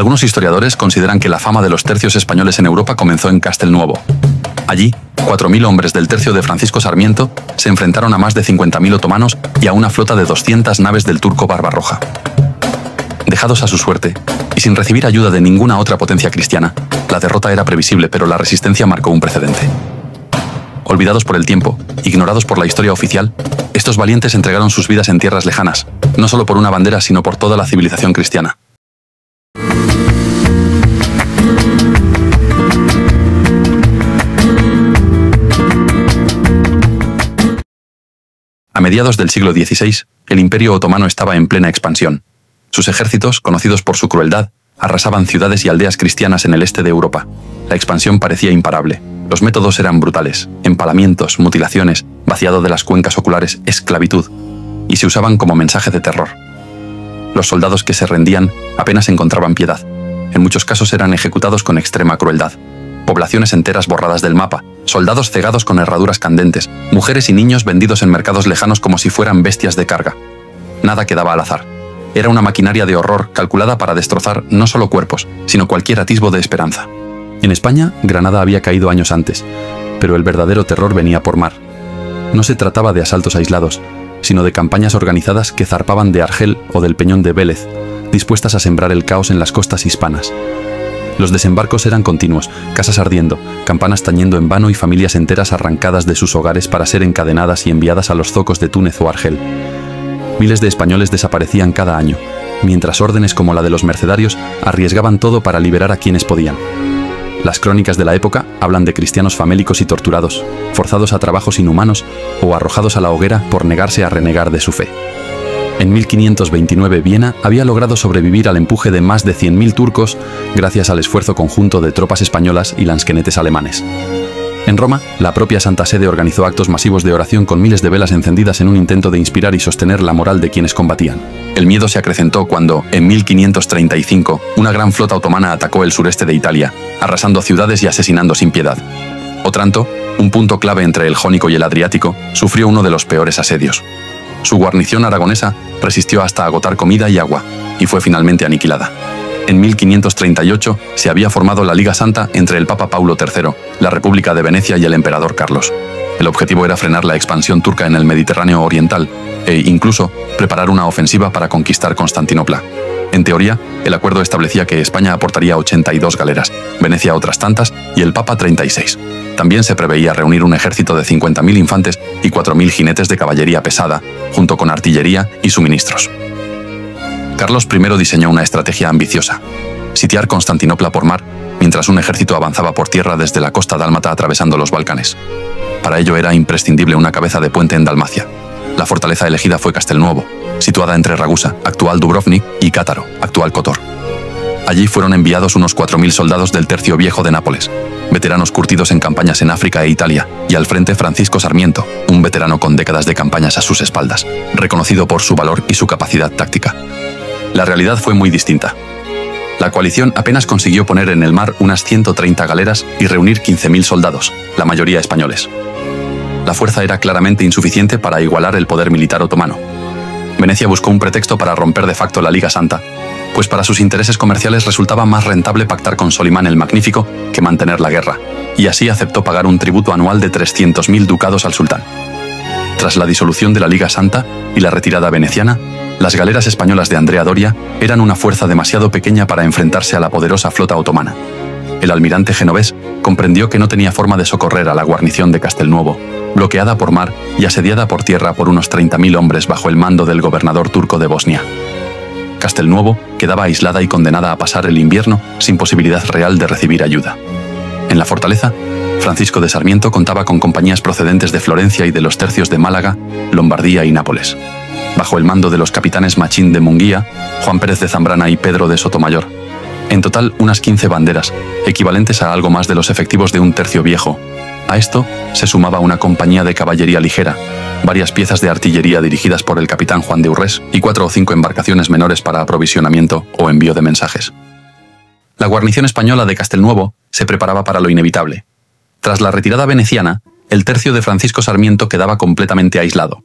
Algunos historiadores consideran que la fama de los tercios españoles en Europa comenzó en Castelnuovo. Allí, 4.000 hombres del tercio de Francisco Sarmiento se enfrentaron a más de 50.000 otomanos y a una flota de 200 naves del turco Barbarroja. Dejados a su suerte, y sin recibir ayuda de ninguna otra potencia cristiana, la derrota era previsible, pero la resistencia marcó un precedente. Olvidados por el tiempo, ignorados por la historia oficial, estos valientes entregaron sus vidas en tierras lejanas, no solo por una bandera, sino por toda la civilización cristiana. A mediados del siglo XVI, el Imperio Otomano estaba en plena expansión. Sus ejércitos, conocidos por su crueldad, arrasaban ciudades y aldeas cristianas en el este de Europa. La expansión parecía imparable. Los métodos eran brutales: empalamientos, mutilaciones, vaciado de las cuencas oculares, esclavitud, y se usaban como mensaje de terror. Los soldados que se rendían apenas encontraban piedad. En muchos casos eran ejecutados con extrema crueldad. Poblaciones enteras borradas del mapa, soldados cegados con herraduras candentes, mujeres y niños vendidos en mercados lejanos como si fueran bestias de carga. Nada quedaba al azar. Era una maquinaria de horror calculada para destrozar no solo cuerpos, sino cualquier atisbo de esperanza. En España, Granada había caído años antes, pero el verdadero terror venía por mar. No se trataba de asaltos aislados, sino de campañas organizadas que zarpaban de Argel o del Peñón de Vélez, dispuestas a sembrar el caos en las costas hispanas. Los desembarcos eran continuos, casas ardiendo, campanas tañendo en vano y familias enteras arrancadas de sus hogares para ser encadenadas y enviadas a los zocos de Túnez o Argel. Miles de españoles desaparecían cada año, mientras órdenes como la de los mercenarios arriesgaban todo para liberar a quienes podían. Las crónicas de la época hablan de cristianos famélicos y torturados, forzados a trabajos inhumanos o arrojados a la hoguera por negarse a renegar de su fe. En 1529 Viena había logrado sobrevivir al empuje de más de 100.000 turcos gracias al esfuerzo conjunto de tropas españolas y lansquenetes alemanes. En Roma, la propia Santa Sede organizó actos masivos de oración con miles de velas encendidas en un intento de inspirar y sostener la moral de quienes combatían. El miedo se acrecentó cuando, en 1535, una gran flota otomana atacó el sureste de Italia, arrasando ciudades y asesinando sin piedad. Otranto, un punto clave entre el Jónico y el Adriático, sufrió uno de los peores asedios. Su guarnición aragonesa resistió hasta agotar comida y agua, y fue finalmente aniquilada. En 1538 se había formado la Liga Santa entre el Papa Paulo III, la República de Venecia y el emperador Carlos. El objetivo era frenar la expansión turca en el Mediterráneo oriental e incluso preparar una ofensiva para conquistar Constantinopla. En teoría, el acuerdo establecía que España aportaría 82 galeras, Venecia otras tantas y el Papa 36. También se preveía reunir un ejército de 50.000 infantes y 4.000 jinetes de caballería pesada, junto con artillería y suministros. Carlos I diseñó una estrategia ambiciosa: sitiar Constantinopla por mar, mientras un ejército avanzaba por tierra desde la costa dálmata atravesando los Balcanes. Para ello era imprescindible una cabeza de puente en Dalmacia. La fortaleza elegida fue Castelnuovo, situada entre Ragusa, actual Dubrovnik, y Cátaro, actual Kotor. Allí fueron enviados unos 4.000 soldados del Tercio Viejo de Nápoles, veteranos curtidos en campañas en África e Italia, y al frente Francisco Sarmiento, un veterano con décadas de campañas a sus espaldas, reconocido por su valor y su capacidad táctica. La realidad fue muy distinta. La coalición apenas consiguió poner en el mar unas 130 galeras y reunir 15.000 soldados, la mayoría españoles. La fuerza era claramente insuficiente para igualar el poder militar otomano. Venecia buscó un pretexto para romper de facto la Liga Santa, pues para sus intereses comerciales resultaba más rentable pactar con Solimán el Magnífico que mantener la guerra, y así aceptó pagar un tributo anual de 300.000 ducados al sultán. Tras la disolución de la Liga Santa y la retirada veneciana, las galeras españolas de Andrea Doria eran una fuerza demasiado pequeña para enfrentarse a la poderosa flota otomana. El almirante genovés comprendió que no tenía forma de socorrer a la guarnición de Castelnuovo, bloqueada por mar y asediada por tierra por unos 30.000 hombres bajo el mando del gobernador turco de Bosnia. Castelnuovo quedaba aislada y condenada a pasar el invierno sin posibilidad real de recibir ayuda. En la fortaleza, Francisco de Sarmiento contaba con compañías procedentes de Florencia y de los tercios de Málaga, Lombardía y Nápoles. Bajo el mando de los capitanes Machín de Munguía, Juan Pérez de Zambrana y Pedro de Sotomayor. En total, unas 15 banderas, equivalentes a algo más de los efectivos de un tercio viejo. A esto se sumaba una compañía de caballería ligera, varias piezas de artillería dirigidas por el capitán Juan de Urrés y 4 o 5 embarcaciones menores para aprovisionamiento o envío de mensajes. La guarnición española de Castelnuovo se preparaba para lo inevitable. Tras la retirada veneciana, el tercio de Francisco Sarmiento quedaba completamente aislado.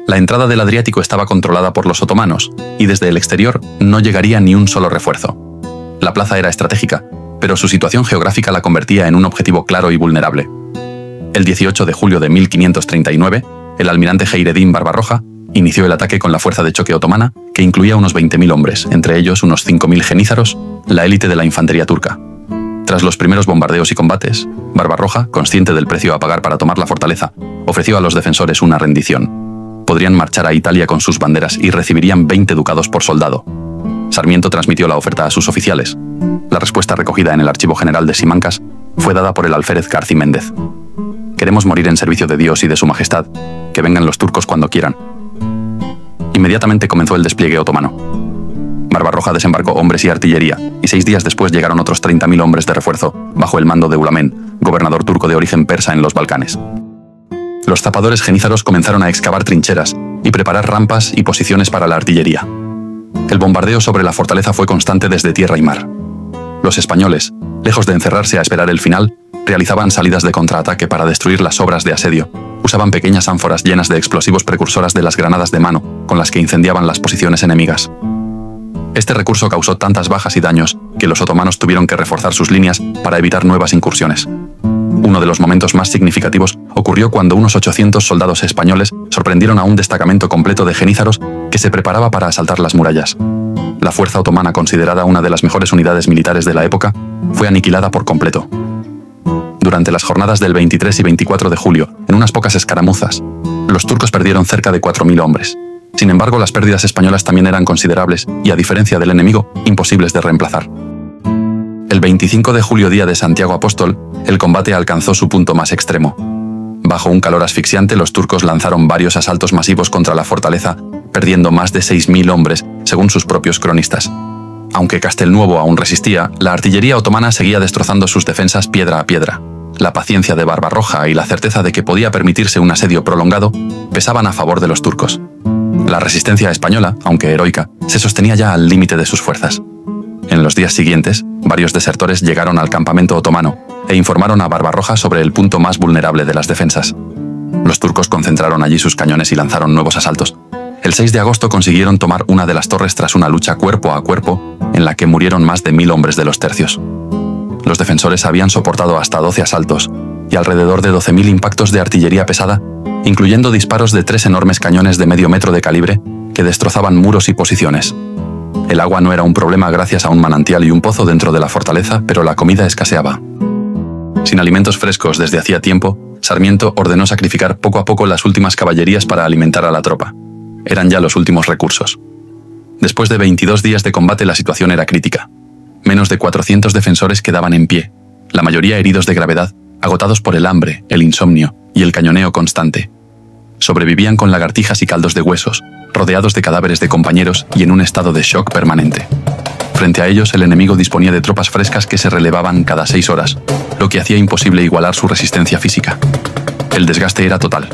La entrada del Adriático estaba controlada por los otomanos, y desde el exterior no llegaría ni un solo refuerzo. La plaza era estratégica, pero su situación geográfica la convertía en un objetivo claro y vulnerable. El 18 de julio de 1539, el almirante Hayreddin Barbarroja inició el ataque con la fuerza de choque otomana, que incluía unos 20.000 hombres, entre ellos unos 5.000 genízaros, la élite de la infantería turca. Tras los primeros bombardeos y combates, Barbarroja, consciente del precio a pagar para tomar la fortaleza, ofreció a los defensores una rendición. Podrían marchar a Italia con sus banderas y recibirían 20 ducados por soldado. Sarmiento transmitió la oferta a sus oficiales. La respuesta recogida en el Archivo General de Simancas fue dada por el alférez Garcí Méndez. Queremos morir en servicio de Dios y de su Majestad. Que vengan los turcos cuando quieran. Inmediatamente comenzó el despliegue otomano. Barbarroja desembarcó hombres y artillería, y 6 días después llegaron otros 30.000 hombres de refuerzo, bajo el mando de Ulamen, gobernador turco de origen persa en los Balcanes. Los zapadores genízaros comenzaron a excavar trincheras y preparar rampas y posiciones para la artillería. El bombardeo sobre la fortaleza fue constante desde tierra y mar. Los españoles, lejos de encerrarse a esperar el final, realizaban salidas de contraataque para destruir las obras de asedio. Usaban pequeñas ánforas llenas de explosivos precursoras de las granadas de mano, con las que incendiaban las posiciones enemigas. Este recurso causó tantas bajas y daños que los otomanos tuvieron que reforzar sus líneas para evitar nuevas incursiones. Uno de los momentos más significativos ocurrió cuando unos 800 soldados españoles sorprendieron a un destacamento completo de genízaros que se preparaba para asaltar las murallas. La fuerza otomana, considerada una de las mejores unidades militares de la época, fue aniquilada por completo. Durante las jornadas del 23 y 24 de julio, en unas pocas escaramuzas, los turcos perdieron cerca de 4.000 hombres. Sin embargo, las pérdidas españolas también eran considerables y, a diferencia del enemigo, imposibles de reemplazar. El 25 de julio, día de Santiago Apóstol, el combate alcanzó su punto más extremo. Bajo un calor asfixiante, los turcos lanzaron varios asaltos masivos contra la fortaleza, perdiendo más de 6.000 hombres, según sus propios cronistas. Aunque Castelnuovo aún resistía, la artillería otomana seguía destrozando sus defensas piedra a piedra. La paciencia de Barbarroja y la certeza de que podía permitirse un asedio prolongado pesaban a favor de los turcos. La resistencia española, aunque heroica, se sostenía ya al límite de sus fuerzas. En los días siguientes, varios desertores llegaron al campamento otomano e informaron a Barbarroja sobre el punto más vulnerable de las defensas. Los turcos concentraron allí sus cañones y lanzaron nuevos asaltos. El 6 de agosto consiguieron tomar una de las torres tras una lucha cuerpo a cuerpo, en la que murieron más de 1.000 hombres de los tercios. Los defensores habían soportado hasta 12 asaltos y alrededor de 12.000 impactos de artillería pesada, incluyendo disparos de 3 enormes cañones de medio metro de calibre que destrozaban muros y posiciones. El agua no era un problema gracias a un manantial y un pozo dentro de la fortaleza, pero la comida escaseaba. Sin alimentos frescos desde hacía tiempo, Sarmiento ordenó sacrificar poco a poco las últimas caballerías para alimentar a la tropa. Eran ya los últimos recursos. Después de 22 días de combate, la situación era crítica. Menos de 400 defensores quedaban en pie, la mayoría heridos de gravedad, agotados por el hambre, el insomnio y el cañoneo constante. Sobrevivían con lagartijas y caldos de huesos, rodeados de cadáveres de compañeros y en un estado de shock permanente. Frente a ellos, el enemigo disponía de tropas frescas que se relevaban cada 6 horas, lo que hacía imposible igualar su resistencia física. El desgaste era total.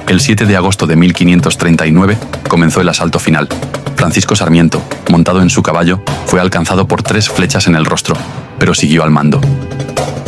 El 7 de agosto de 1539 comenzó el asalto final. Francisco Sarmiento, montado en su caballo, fue alcanzado por 3 flechas en el rostro, pero siguió al mando.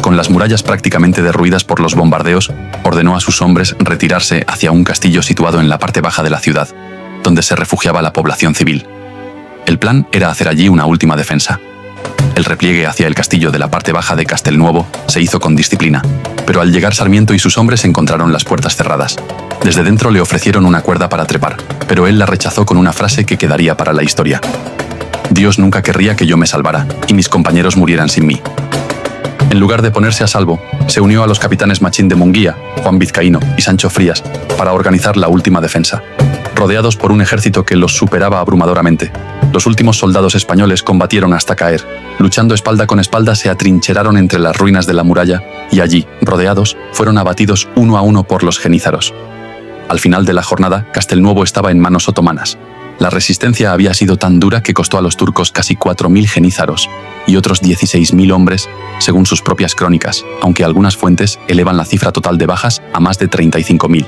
Con las murallas prácticamente derruidas por los bombardeos, ordenó a sus hombres retirarse hacia un castillo situado en la parte baja de la ciudad, donde se refugiaba la población civil. El plan era hacer allí una última defensa. El repliegue hacia el castillo de la parte baja de Castelnuovo se hizo con disciplina, pero al llegar Sarmiento y sus hombres encontraron las puertas cerradas. Desde dentro le ofrecieron una cuerda para trepar, pero él la rechazó con una frase que quedaría para la historia. Dios nunca querría que yo me salvara y mis compañeros murieran sin mí. En lugar de ponerse a salvo, se unió a los capitanes Machín de Munguía, Juan Vizcaíno y Sancho Frías para organizar la última defensa. Rodeados por un ejército que los superaba abrumadoramente, los últimos soldados españoles combatieron hasta caer. Luchando espalda con espalda, se atrincheraron entre las ruinas de la muralla y allí, rodeados, fueron abatidos uno a uno por los genízaros. Al final de la jornada, Castelnuovo estaba en manos otomanas. La resistencia había sido tan dura que costó a los turcos casi 4.000 genízaros y otros 16.000 hombres, según sus propias crónicas, aunque algunas fuentes elevan la cifra total de bajas a más de 35.000.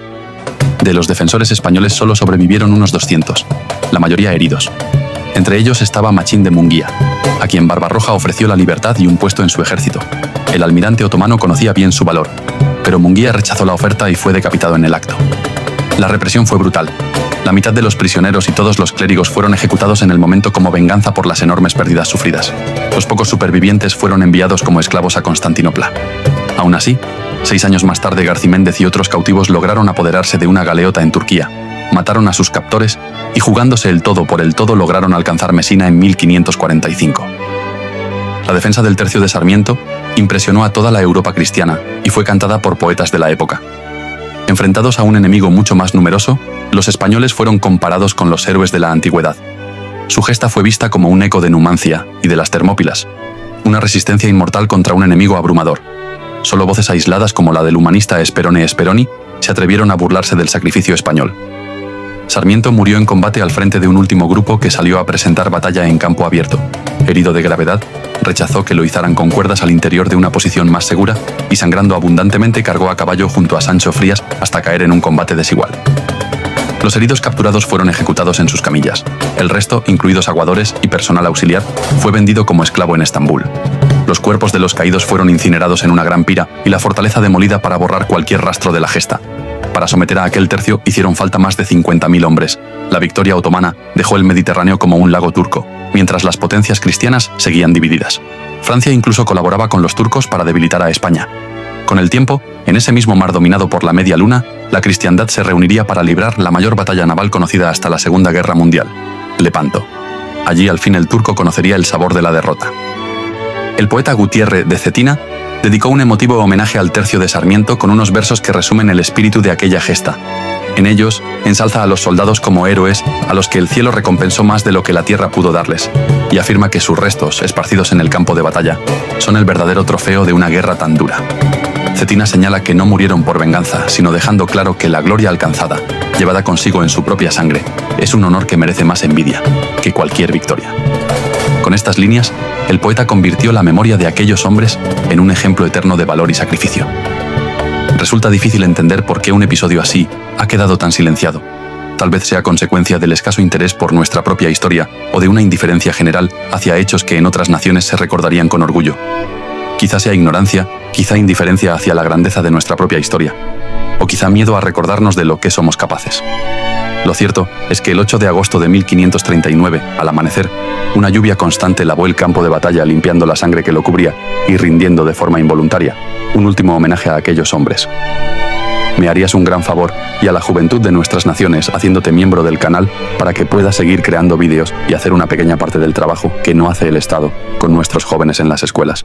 De los defensores españoles solo sobrevivieron unos 200, la mayoría heridos. Entre ellos estaba Machín de Munguía, a quien Barbarroja ofreció la libertad y un puesto en su ejército. El almirante otomano conocía bien su valor, pero Munguía rechazó la oferta y fue decapitado en el acto. La represión fue brutal. La mitad de los prisioneros y todos los clérigos fueron ejecutados en el momento como venganza por las enormes pérdidas sufridas. Los pocos supervivientes fueron enviados como esclavos a Constantinopla. Aún así, 6 años más tarde Garciméndez y otros cautivos lograron apoderarse de una galeota en Turquía, mataron a sus captores y jugándose el todo por el todo lograron alcanzar Mesina en 1545. La defensa del Tercio de Sarmiento impresionó a toda la Europa cristiana y fue cantada por poetas de la época. Enfrentados a un enemigo mucho más numeroso, los españoles fueron comparados con los héroes de la antigüedad. Su gesta fue vista como un eco de Numancia y de las Termópilas, una resistencia inmortal contra un enemigo abrumador. Solo voces aisladas como la del humanista Sperone Speroni se atrevieron a burlarse del sacrificio español. Sarmiento murió en combate al frente de un último grupo que salió a presentar batalla en campo abierto. Herido de gravedad, rechazó que lo izaran con cuerdas al interior de una posición más segura y sangrando abundantemente cargó a caballo junto a Sancho Frías hasta caer en un combate desigual. Los heridos capturados fueron ejecutados en sus camillas. El resto, incluidos aguadores y personal auxiliar, fue vendido como esclavo en Estambul. Los cuerpos de los caídos fueron incinerados en una gran pira y la fortaleza demolida para borrar cualquier rastro de la gesta. Para someter a aquel tercio hicieron falta más de 50.000 hombres. La victoria otomana dejó el Mediterráneo como un lago turco, mientras las potencias cristianas seguían divididas. Francia incluso colaboraba con los turcos para debilitar a España. Con el tiempo, en ese mismo mar dominado por la Media Luna, la cristiandad se reuniría para librar la mayor batalla naval conocida hasta la Segunda Guerra Mundial, Lepanto. Allí al fin el turco conocería el sabor de la derrota. El poeta Gutiérrez de Cetina dedicó un emotivo homenaje al Tercio de Sarmiento con unos versos que resumen el espíritu de aquella gesta. En ellos, ensalza a los soldados como héroes a los que el cielo recompensó más de lo que la tierra pudo darles, y afirma que sus restos, esparcidos en el campo de batalla, son el verdadero trofeo de una guerra tan dura. Cetina señala que no murieron por venganza, sino dejando claro que la gloria alcanzada, llevada consigo en su propia sangre, es un honor que merece más envidia que cualquier victoria. Con estas líneas, el poeta convirtió la memoria de aquellos hombres en un ejemplo eterno de valor y sacrificio. Resulta difícil entender por qué un episodio así ha quedado tan silenciado. Tal vez sea consecuencia del escaso interés por nuestra propia historia o de una indiferencia general hacia hechos que en otras naciones se recordarían con orgullo. Quizá sea ignorancia, quizá indiferencia hacia la grandeza de nuestra propia historia, o quizá miedo a recordarnos de lo que somos capaces. Lo cierto es que el 8 de agosto de 1539, al amanecer, una lluvia constante lavó el campo de batalla limpiando la sangre que lo cubría y rindiendo de forma involuntaria un último homenaje a aquellos hombres. Me harías un gran favor y a la juventud de nuestras naciones haciéndote miembro del canal para que puedas seguir creando vídeos y hacer una pequeña parte del trabajo que no hace el Estado con nuestros jóvenes en las escuelas.